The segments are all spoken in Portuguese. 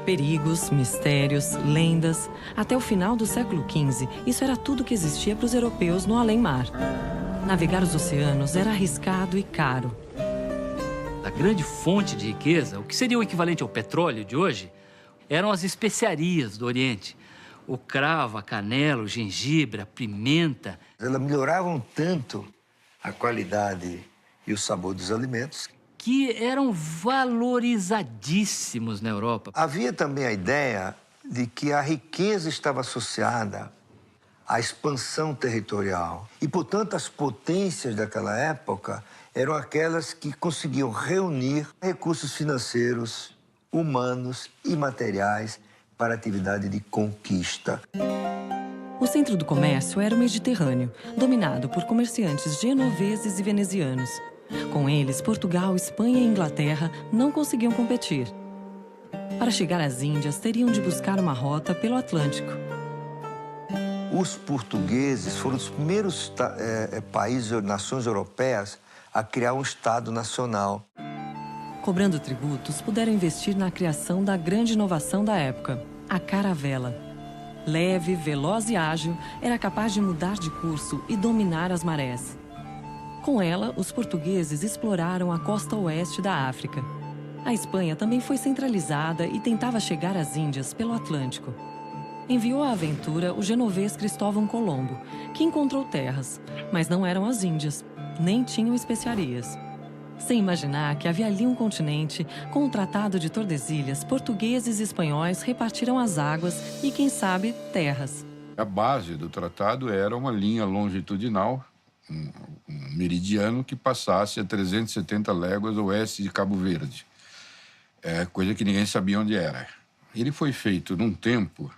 Perigos, mistérios, lendas. Até o final do século XV, isso era tudo que existia para os europeus no além-mar. Navegar os oceanos era arriscado e caro. A grande fonte de riqueza, o que seria o equivalente ao petróleo de hoje, eram as especiarias do Oriente. O cravo, a canela, o gengibre, a pimenta. Elas melhoravam tanto a qualidade e o sabor dos alimentos Que eram valorizadíssimos na Europa. Havia também a ideia de que a riqueza estava associada à expansão territorial. E, portanto, as potências daquela época eram aquelas que conseguiam reunir recursos financeiros, humanos e materiais para a atividade de conquista. O centro do comércio era o Mediterrâneo, dominado por comerciantes genoveses e venezianos. Com eles, Portugal, Espanha e Inglaterra não conseguiam competir. Para chegar às Índias, teriam de buscar uma rota pelo Atlântico. Os portugueses foram os primeiros países, nações europeias, a criar um Estado nacional. Cobrando tributos, puderam investir na criação da grande inovação da época, a caravela. Leve, veloz e ágil, era capaz de mudar de curso e dominar as marés. Com ela, os portugueses exploraram a costa oeste da África. A Espanha também foi centralizada e tentava chegar às Índias pelo Atlântico. Enviou à aventura o genovês Cristóvão Colombo, que encontrou terras, mas não eram as Índias, nem tinham especiarias. Sem imaginar que havia ali um continente, com o Tratado de Tordesilhas, portugueses e espanhóis repartiram as águas e, quem sabe, terras. A base do tratado era uma linha longitudinal, um meridiano que passasse a 370 léguas oeste de Cabo Verde, coisa que ninguém sabia onde era. Ele foi feito num tempo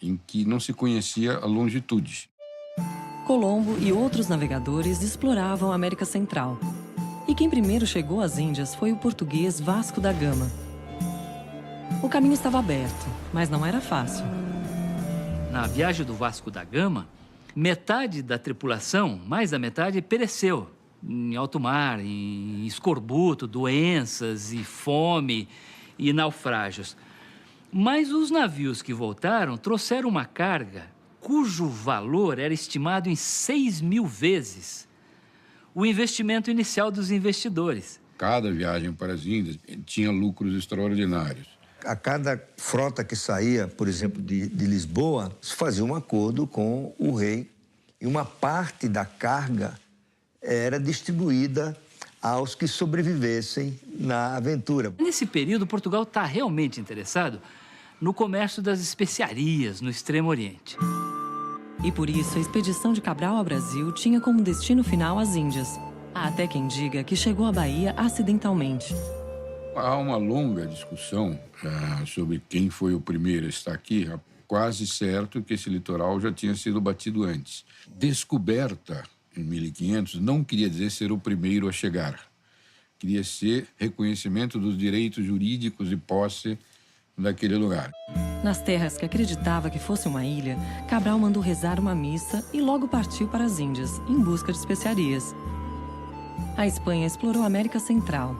em que não se conhecia a longitude. Colombo e outros navegadores exploravam a América Central. E quem primeiro chegou às Índias foi o português Vasco da Gama. O caminho estava aberto, mas não era fácil. Na viagem do Vasco da Gama, metade da tripulação, mais da metade, pereceu em alto mar, em escorbuto, doenças e fome e naufrágios. Mas os navios que voltaram trouxeram uma carga cujo valor era estimado em 6.000 vezes o investimento inicial dos investidores. Cada viagem para as Índias tinha lucros extraordinários. A cada frota que saía, por exemplo, de Lisboa, se fazia um acordo com o rei e uma parte da carga era distribuída aos que sobrevivessem na aventura. Nesse período, Portugal está realmente interessado no comércio das especiarias no Extremo Oriente. E por isso, a expedição de Cabral ao Brasil tinha como destino final as Índias. Há até quem diga que chegou à Bahia acidentalmente. Há uma longa discussão sobre quem foi o primeiro a estar aqui. É quase certo que esse litoral já tinha sido batido antes. Descoberta em 1500 não queria dizer ser o primeiro a chegar. Queria ser reconhecimento dos direitos jurídicos e posse daquele lugar. Nas terras que acreditava que fosse uma ilha, Cabral mandou rezar uma missa e logo partiu para as Índias, em busca de especiarias. A Espanha explorou a América Central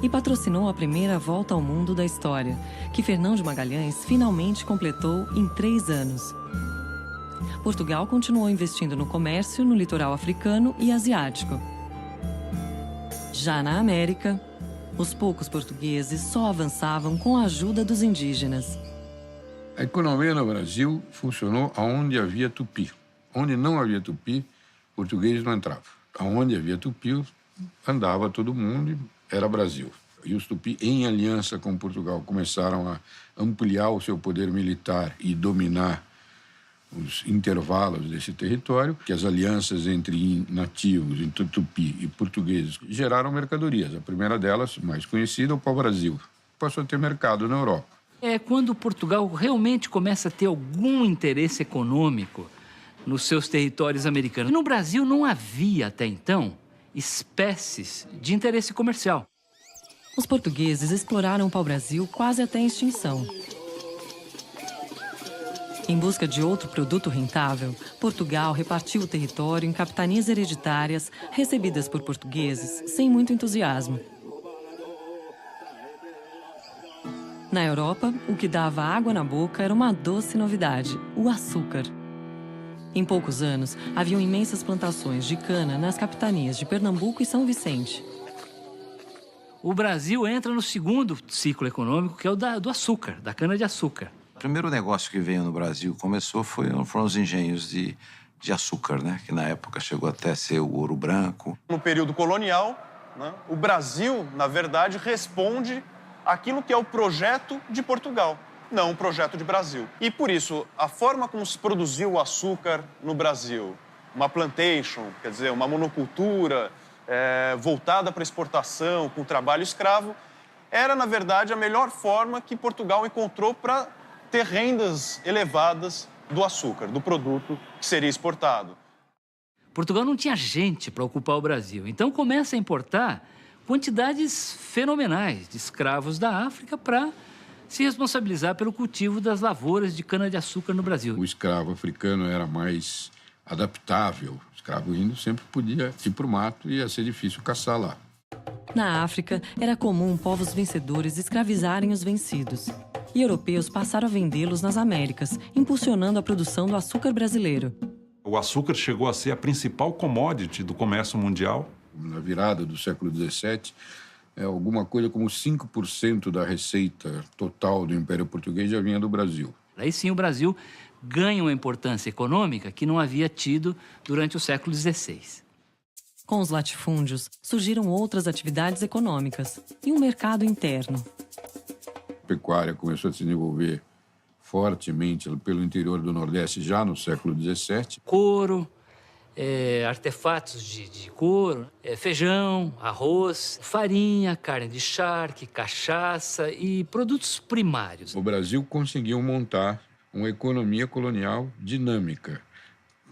e patrocinou a primeira volta ao mundo da história, que Fernão de Magalhães finalmente completou em 3 anos. Portugal continuou investindo no comércio no litoral africano e asiático. Já na América, os poucos portugueses só avançavam com a ajuda dos indígenas. A economia no Brasil funcionou aonde havia tupi. Onde não havia tupi, português não entrava. Aonde havia tupi, andava todo mundo e era Brasil. E os tupi, em aliança com Portugal, começaram a ampliar o seu poder militar e dominar os intervalos desse território, que as alianças entre nativos, entre tupi e portugueses, geraram mercadorias. A primeira delas, mais conhecida, é o pau-brasil. Passou a ter mercado na Europa. É quando Portugal realmente começa a ter algum interesse econômico nos seus territórios americanos. No Brasil não havia, até então, espécies de interesse comercial. Os portugueses exploraram o pau-brasil quase até a extinção. Em busca de outro produto rentável, Portugal repartiu o território em capitanias hereditárias recebidas por portugueses sem muito entusiasmo. Na Europa, o que dava água na boca era uma doce novidade, o açúcar. Em poucos anos, haviam imensas plantações de cana nas capitanias de Pernambuco e São Vicente. O Brasil entra no segundo ciclo econômico, que é o do açúcar, da cana-de-açúcar. O primeiro negócio que veio no Brasil foram os engenhos de açúcar, né? Que na época chegou até a ser o Ouro Branco. No período colonial, né, o Brasil, na verdade, responde àquilo que é o projeto de Portugal, não o projeto de Brasil. E por isso, a forma como se produziu o açúcar no Brasil, uma plantation, quer dizer, uma monocultura voltada para exportação, com trabalho escravo, era, na verdade, a melhor forma que Portugal encontrou para ter rendas elevadas do açúcar, do produto que seria exportado. Portugal não tinha gente para ocupar o Brasil, então começa a importar quantidades fenomenais de escravos da África para se responsabilizar pelo cultivo das lavouras de cana-de-açúcar no Brasil. O escravo africano era mais adaptável. O escravo índio sempre podia ir para o mato e ia ser difícil caçar lá. Na África, era comum povos vencedores escravizarem os vencidos. E europeus passaram a vendê-los nas Américas, impulsionando a produção do açúcar brasileiro. O açúcar chegou a ser a principal commodity do comércio mundial. Na virada do século XVII, alguma coisa como 5% da receita total do Império Português já vinha do Brasil. Aí sim o Brasil ganha uma importância econômica que não havia tido durante o século XVI. Com os latifúndios, surgiram outras atividades econômicas e um mercado interno. A pecuária começou a se desenvolver fortemente pelo interior do Nordeste já no século XVII. Couro, artefatos de couro, feijão, arroz, farinha, carne de charque, cachaça e produtos primários. O Brasil conseguiu montar uma economia colonial dinâmica,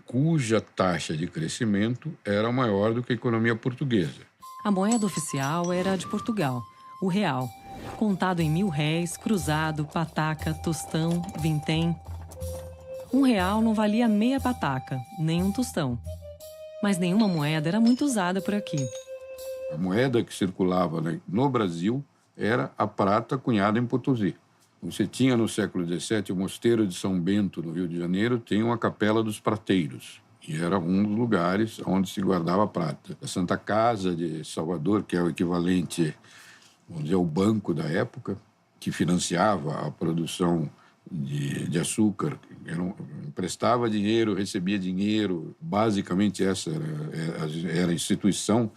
cuja taxa de crescimento era maior do que a economia portuguesa. A moeda oficial era a de Portugal, o real, contado em 1.000 réis, cruzado, pataca, tostão, vintém. R$1 não valia meia pataca, nem um tostão. Mas nenhuma moeda era muito usada por aqui. A moeda que circulava no Brasil era a prata cunhada em Potosí. Você tinha no século XVII o Mosteiro de São Bento, no Rio de Janeiro, tem uma Capela dos Prateiros. E era um dos lugares onde se guardava a prata. A Santa Casa de Salvador, que é o equivalente, vamos dizer, ao banco da época, que financiava a produção de açúcar, emprestava dinheiro, recebia dinheiro. Basicamente, essa era a instituição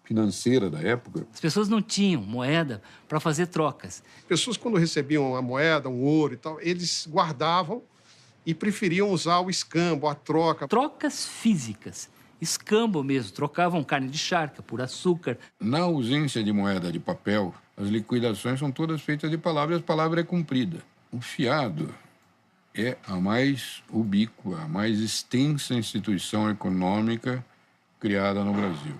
financeira da época. As pessoas não tinham moeda para fazer trocas. Pessoas, quando recebiam a moeda, um ouro e tal, eles guardavam e preferiam usar o escambo, a troca. Trocas físicas, escambo mesmo, trocavam carne de charca por açúcar. Na ausência de moeda de papel, as liquidações são todas feitas de palavra e a palavra é cumprida. O fiado é a mais ubíqua, a mais extensa instituição econômica criada no Brasil.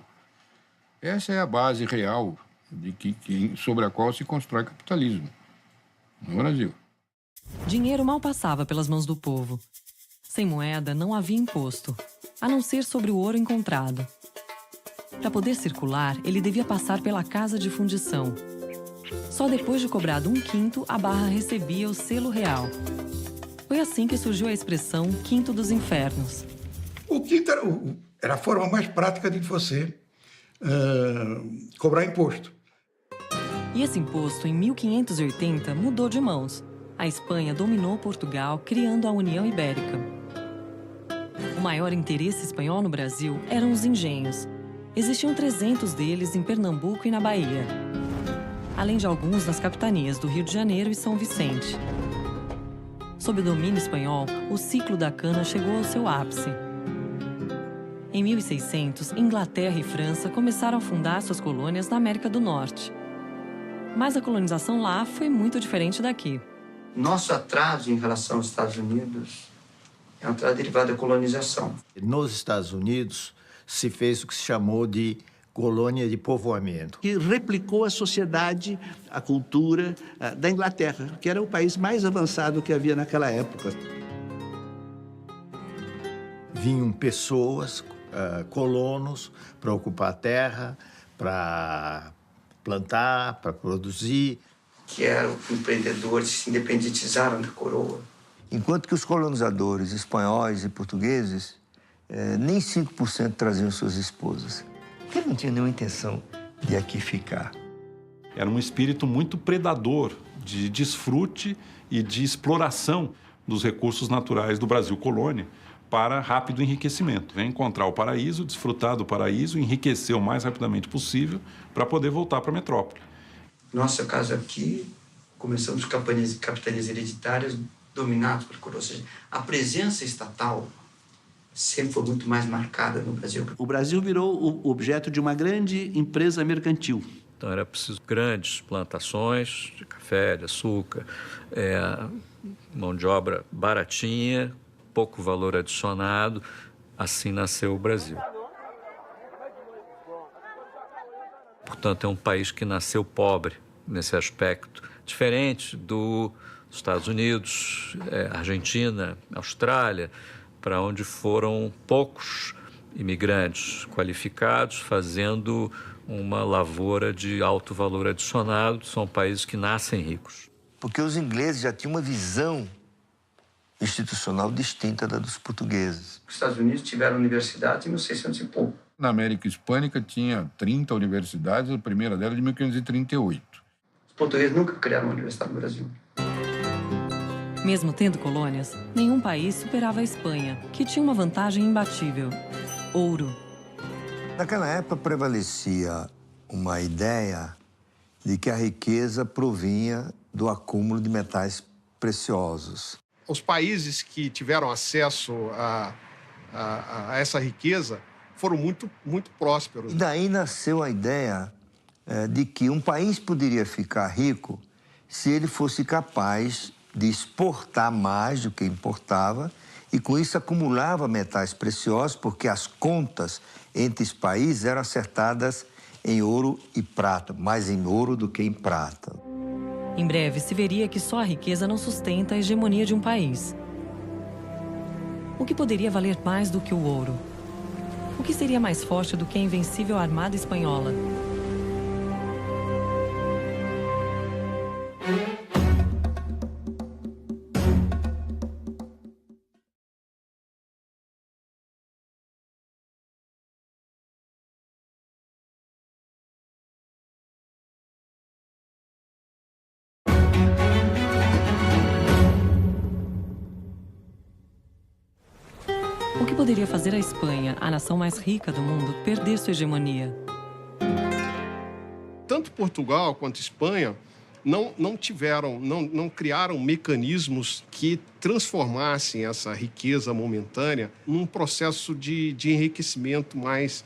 Essa é a base real sobre a qual se constrói capitalismo no Brasil. Dinheiro mal passava pelas mãos do povo. Sem moeda não havia imposto, a não ser sobre o ouro encontrado. Para poder circular, ele devia passar pela casa de fundição. Só depois de cobrado 1/5, a barra recebia o selo real. Foi assim que surgiu a expressão quinto dos infernos. O quinto era a forma mais prática de você cobrar imposto. E esse imposto, em 1580, mudou de mãos. A Espanha dominou Portugal, criando a União Ibérica. O maior interesse espanhol no Brasil eram os engenhos. Existiam 300 deles em Pernambuco e na Bahia, além de alguns nas capitanias do Rio de Janeiro e São Vicente. Sob o domínio espanhol, o ciclo da cana chegou ao seu ápice. Em 1600, Inglaterra e França começaram a fundar suas colônias na América do Norte. Mas a colonização lá foi muito diferente daqui. Nosso atraso em relação aos Estados Unidos É uma tragédia derivada da colonização. Nos Estados Unidos, se fez o que se chamou de colônia de povoamento. Que replicou a sociedade, a cultura da Inglaterra, que era o país mais avançado que havia naquela época. Vinham pessoas, colonos, para ocupar a terra, para plantar, para produzir. Que eram empreendedores que se independentizaram da coroa. Enquanto que os colonizadores espanhóis e portugueses nem 5% traziam suas esposas. Porque não tinha nenhuma intenção de aqui ficar. Era um espírito muito predador, de desfrute e de exploração dos recursos naturais do Brasil colônia para rápido enriquecimento. Vem encontrar o paraíso, desfrutar do paraíso, enriquecer o mais rapidamente possível para poder voltar para a metrópole. Nossa casa aqui, começamos com capitanias hereditárias dominadas por coroa. Ou seja, a presença estatal sempre foi muito mais marcada no Brasil. O Brasil virou o objeto de uma grande empresa mercantil. Então era preciso grandes plantações de café, de açúcar, mão de obra baratinha, pouco valor adicionado. Assim nasceu o Brasil. Portanto, é um país que nasceu pobre nesse aspecto, diferente dos Estados Unidos, Argentina, Austrália, para onde foram poucos imigrantes qualificados fazendo uma lavoura de alto valor adicionado. São países que nascem ricos. Porque os ingleses já tinham uma visão institucional distinta da dos portugueses. Os Estados Unidos tiveram universidades em 1600 e pouco. Na América Hispânica tinha 30 universidades, a primeira delas de 1538. Os portugueses nunca criaram uma universidade no Brasil. Mesmo tendo colônias, nenhum país superava a Espanha, que tinha uma vantagem imbatível: ouro. Naquela época prevalecia uma ideia de que a riqueza provinha do acúmulo de metais preciosos. Os países que tiveram acesso a essa riqueza foram muito prósperos. E daí nasceu a ideia de que um país poderia ficar rico se ele fosse capaz de exportar mais do que importava e, com isso, acumulava metais preciosos, porque as contas entre os países eram acertadas em ouro e prata, mais em ouro do que em prata. Em breve, se veria que só a riqueza não sustenta a hegemonia de um país. O que poderia valer mais do que o ouro? O que seria mais forte do que a invencível armada espanhola? O que poderia fazer a Espanha, a nação mais rica do mundo, perder sua hegemonia? Tanto Portugal quanto Espanha não criaram mecanismos que transformassem essa riqueza momentânea num processo de enriquecimento mais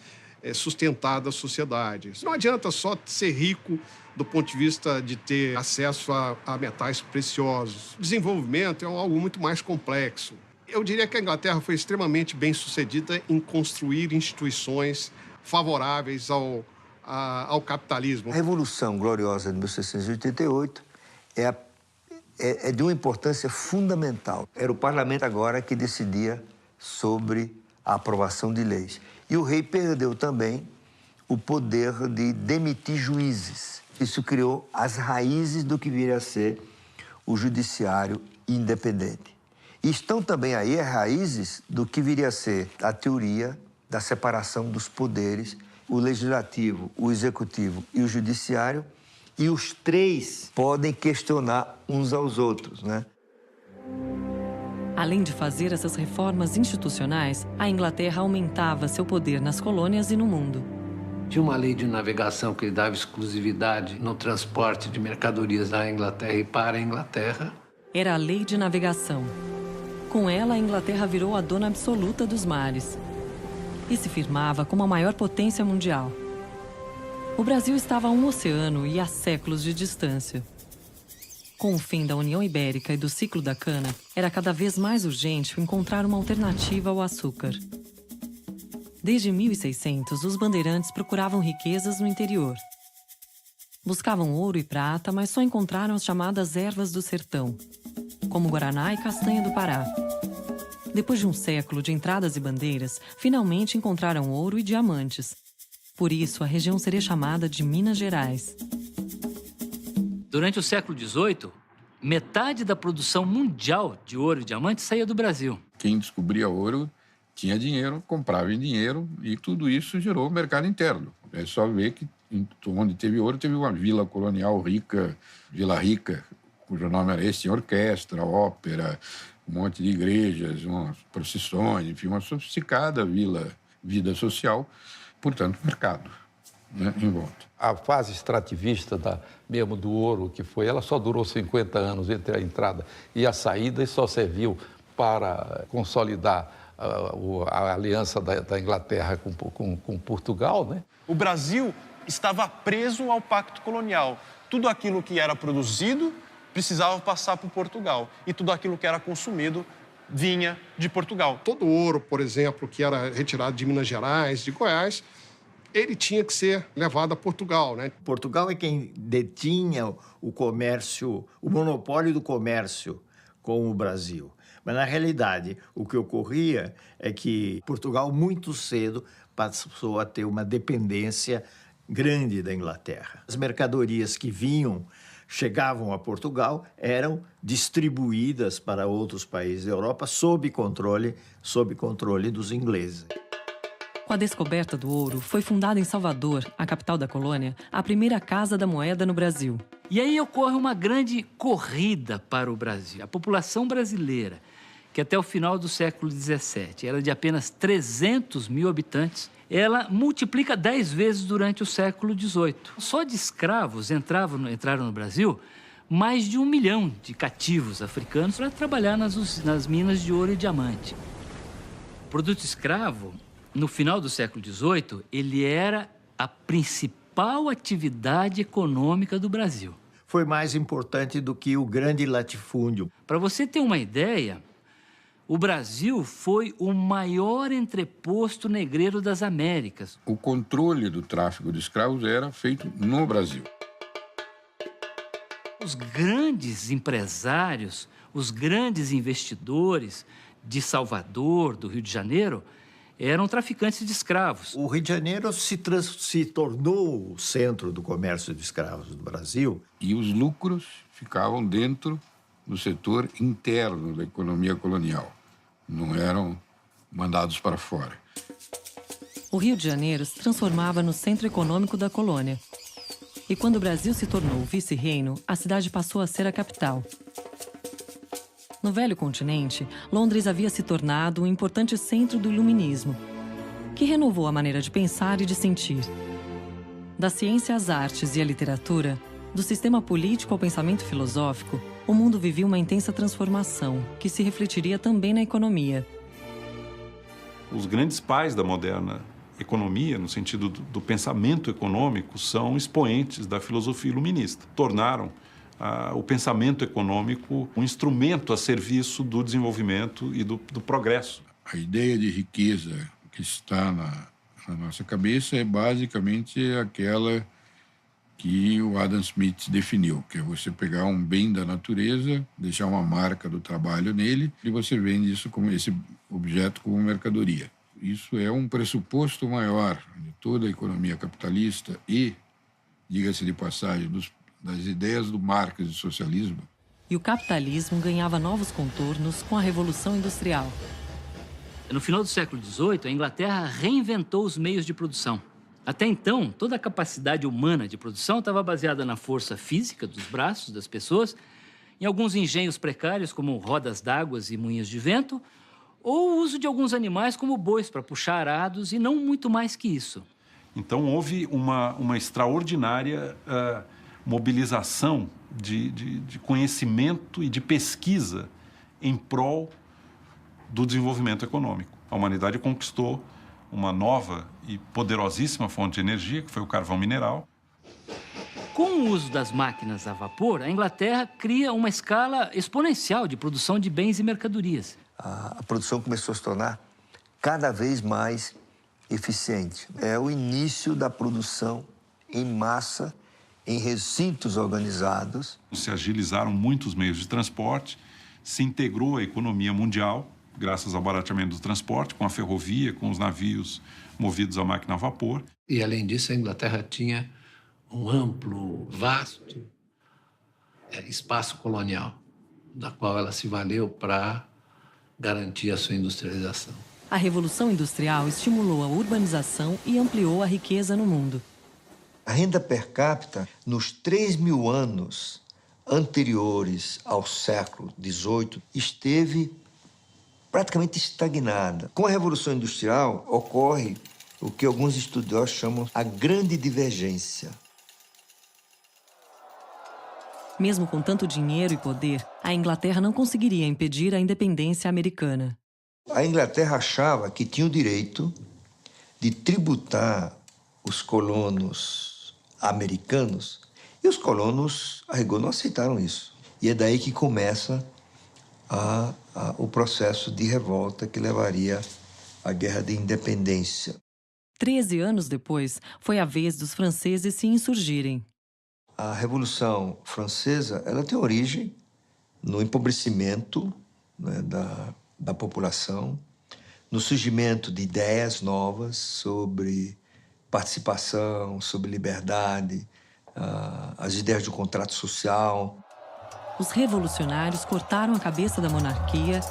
sustentado da sociedade. Não adianta só ser rico do ponto de vista de ter acesso a metais preciosos. O desenvolvimento é algo muito mais complexo. Eu diria que a Inglaterra foi extremamente bem sucedida em construir instituições favoráveis ao capitalismo. A Revolução Gloriosa de 1688 é de uma importância fundamental. Era o parlamento agora que decidia sobre a aprovação de leis. E o rei perdeu também o poder de demitir juízes. Isso criou as raízes do que viria a ser o judiciário independente. E estão também aí as raízes do que viria a ser a teoria da separação dos poderes, o legislativo, o executivo e o judiciário, e os três podem questionar uns aos outros, né? Além de fazer essas reformas institucionais, a Inglaterra aumentava seu poder nas colônias e no mundo. Tinha uma lei de navegação que dava exclusividade no transporte de mercadorias da Inglaterra e para a Inglaterra. Era a Lei de Navegação. Com ela, a Inglaterra virou a dona absoluta dos mares e se firmava como a maior potência mundial. O Brasil estava a um oceano e a séculos de distância. Com o fim da União Ibérica e do ciclo da cana, era cada vez mais urgente encontrar uma alternativa ao açúcar. Desde 1600, os bandeirantes procuravam riquezas no interior. Buscavam ouro e prata, mas só encontraram as chamadas ervas do sertão, como guaraná e castanha do Pará. Depois de um século de entradas e bandeiras, finalmente encontraram ouro e diamantes. Por isso, a região seria chamada de Minas Gerais. Durante o século XVIII, metade da produção mundial de ouro e diamantes saía do Brasil. Quem descobria ouro tinha dinheiro, comprava em dinheiro e tudo isso gerou mercado interno. É só ver que onde teve ouro, teve uma vila colonial rica, Vila Rica, cujo nome era esse, tinha orquestra, ópera, um monte de igrejas, umas procissões, enfim, uma sofisticada vida social, portanto, mercado, né, em volta. A fase extrativista mesmo do ouro que foi, ela só durou 50 anos entre a entrada e a saída e só serviu para consolidar a aliança da Inglaterra com Portugal, né? O Brasil estava preso ao pacto colonial. Tudo aquilo que era produzido precisava passar por Portugal e tudo aquilo que era consumido vinha de Portugal. Todo o ouro, por exemplo, que era retirado de Minas Gerais, de Goiás, ele tinha que ser levado a Portugal, né? Portugal é quem detinha o comércio, o monopólio do comércio com o Brasil. Mas, na realidade, o que ocorria é que Portugal, muito cedo, passou a ter uma dependência grande da Inglaterra. As mercadorias que chegavam a Portugal, eram distribuídas para outros países da Europa sob controle dos ingleses. Com a descoberta do ouro, foi fundada em Salvador, a capital da colônia, a primeira Casa da Moeda no Brasil. E aí ocorre uma grande corrida para o Brasil. A população brasileira, que até o final do século XVII era de apenas 300 mil habitantes, ela multiplica 10 vezes durante o século XVIII. Só de escravos entraram no Brasil mais de 1 milhão de cativos africanos para trabalhar nas minas de ouro e diamante. O produto escravo, no final do século XVIII, ele era a principal atividade econômica do Brasil. Foi mais importante do que o grande latifúndio. Para você ter uma ideia, o Brasil foi o maior entreposto negreiro das Américas. O controle do tráfico de escravos era feito no Brasil. Os grandes empresários, os grandes investidores de Salvador, do Rio de Janeiro, eram traficantes de escravos. O Rio de Janeiro se tornou o centro do comércio de escravos do Brasil. E os lucros ficavam dentro do setor interno da economia colonial. Não eram mandados para fora. O Rio de Janeiro se transformava no centro econômico da colônia. E quando o Brasil se tornou vice-reino, a cidade passou a ser a capital. No velho continente, Londres havia se tornado um importante centro do iluminismo, que renovou a maneira de pensar e de sentir. Da ciência às artes e à literatura, do sistema político ao pensamento filosófico, o mundo vivia uma intensa transformação, que se refletiria também na economia. Os grandes pais da moderna economia, no sentido do pensamento econômico, são expoentes da filosofia iluminista. Tornaram o pensamento econômico um instrumento a serviço do desenvolvimento e do progresso. A ideia de riqueza que está na nossa cabeça é basicamente aquela que o Adam Smith definiu, que é você pegar um bem da natureza, deixar uma marca do trabalho nele e você vende isso como esse objeto como mercadoria. Isso é um pressuposto maior de toda a economia capitalista e, diga-se de passagem, das ideias do Marx e do socialismo. E o capitalismo ganhava novos contornos com a Revolução Industrial. No final do século XVIII, a Inglaterra reinventou os meios de produção. Até então, toda a capacidade humana de produção estava baseada na força física dos braços das pessoas, em alguns engenhos precários, como rodas d'água e moinhos de vento, ou o uso de alguns animais, como bois, para puxar arados, e não muito mais que isso. Então, houve uma extraordinária mobilização de conhecimento e de pesquisa em prol do desenvolvimento econômico. A humanidade conquistou uma nova e poderosíssima fonte de energia, que foi o carvão mineral. Com o uso das máquinas a vapor, a Inglaterra cria uma escala exponencial de produção de bens e mercadorias. A produção começou a se tornar cada vez mais eficiente. É o início da produção em massa, em recintos organizados. Se agilizaram muitos meios de transporte, se integrou a economia mundial, graças ao barateamento do transporte, com a ferrovia, com os navios movidos a máquina a vapor. E, além disso, a Inglaterra tinha um amplo, vasto espaço colonial, da qual ela se valeu para garantir a sua industrialização. A Revolução Industrial estimulou a urbanização e ampliou a riqueza no mundo. A renda per capita, nos 3.000 anos anteriores ao século XVIII, esteve praticamente estagnada. Com a Revolução Industrial, ocorre o que alguns estudiosos chamam a grande divergência. Mesmo com tanto dinheiro e poder, a Inglaterra não conseguiria impedir a independência americana. A Inglaterra achava que tinha o direito de tributar os colonos americanos e os colonos, a rigor, não aceitaram isso. E é daí que começa o processo de revolta que levaria à Guerra de Independência. 13 anos depois, foi a vez dos franceses se insurgirem. A Revolução Francesa, ela tem origem no empobrecimento, né, da população, no surgimento de ideias novas sobre participação, sobre liberdade, as ideias do contrato social. Os revolucionários cortaram a cabeça da monarquia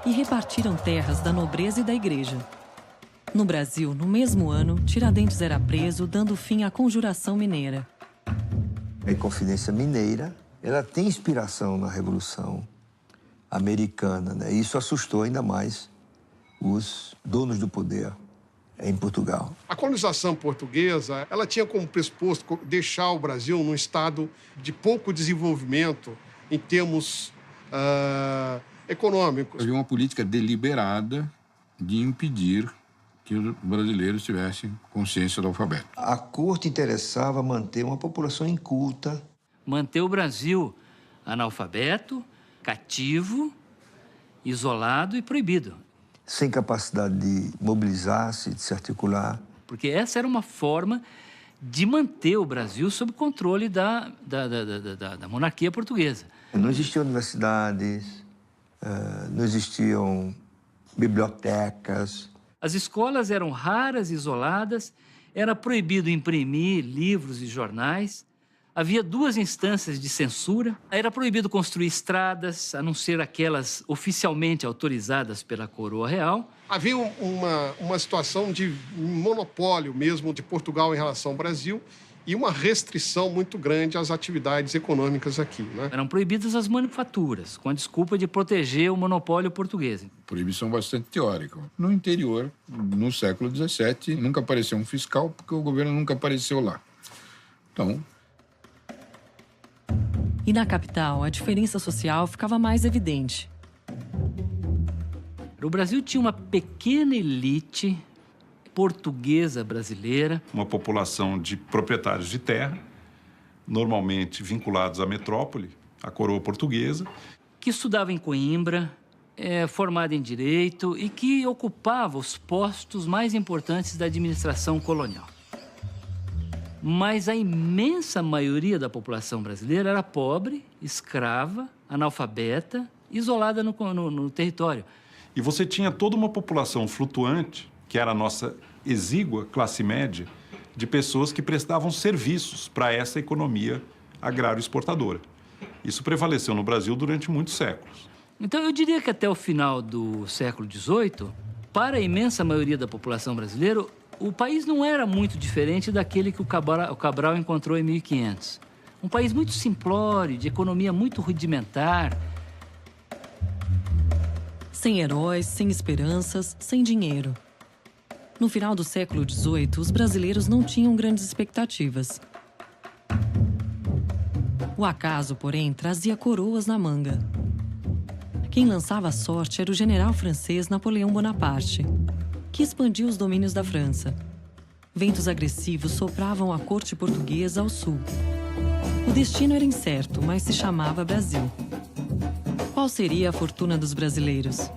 e repartiram terras da nobreza e da igreja. No Brasil, no mesmo ano, Tiradentes era preso, dando fim à Conjuração Mineira. A Inconfidência Mineira, ela tem inspiração na Revolução Americana, né? Isso assustou ainda mais os donos do poder em Portugal. A colonização portuguesa, ela tinha como pressuposto deixar o Brasil num estado de pouco desenvolvimento em termos econômicos. Havia uma política deliberada de impedir que os brasileiros tivessem consciência do alfabeto. A corte interessava manter uma população inculta. Manter o Brasil analfabeto, cativo, isolado e proibido. Sem capacidade de mobilizar-se, de se articular. Porque essa era uma forma de manter o Brasil sob controle da monarquia portuguesa. Não existiam universidades, não existiam bibliotecas. As escolas eram raras, isoladas, era proibido imprimir livros e jornais, havia 2 instâncias de censura, era proibido construir estradas, a não ser aquelas oficialmente autorizadas pela coroa real. Havia uma situação de monopólio mesmo de Portugal em relação ao Brasil e uma restrição muito grande às atividades econômicas aqui, né? Eram proibidas as manufaturas, com a desculpa de proteger o monopólio português. Proibição bastante teórica. No interior, no século XVII, nunca apareceu um fiscal, porque o governo nunca apareceu lá. Então... E na capital, a diferença social ficava mais evidente. O Brasil tinha uma pequena elite portuguesa brasileira. Uma população de proprietários de terra, normalmente vinculados à metrópole, à coroa portuguesa. Que estudava em Coimbra, formada em Direito e que ocupava os postos mais importantes da administração colonial. Mas a imensa maioria da população brasileira era pobre, escrava, analfabeta, isolada no território. E você tinha toda uma população flutuante, que era a nossa exígua classe média, de pessoas que prestavam serviços para essa economia agrário-exportadora. Isso prevaleceu no Brasil durante muitos séculos. Então, eu diria que até o final do século XVIII, para a imensa maioria da população brasileira, o país não era muito diferente daquele que o Cabral encontrou em 1500. Um país muito simplório, de economia muito rudimentar. Sem heróis, sem esperanças, sem dinheiro. No final do século XVIII, os brasileiros não tinham grandes expectativas. O acaso, porém, trazia coroas na manga. Quem lançava a sorte era o general francês Napoleão Bonaparte, que expandiu os domínios da França. Ventos agressivos sopravam a corte portuguesa ao sul. O destino era incerto, mas se chamava Brasil. Qual seria a fortuna dos brasileiros?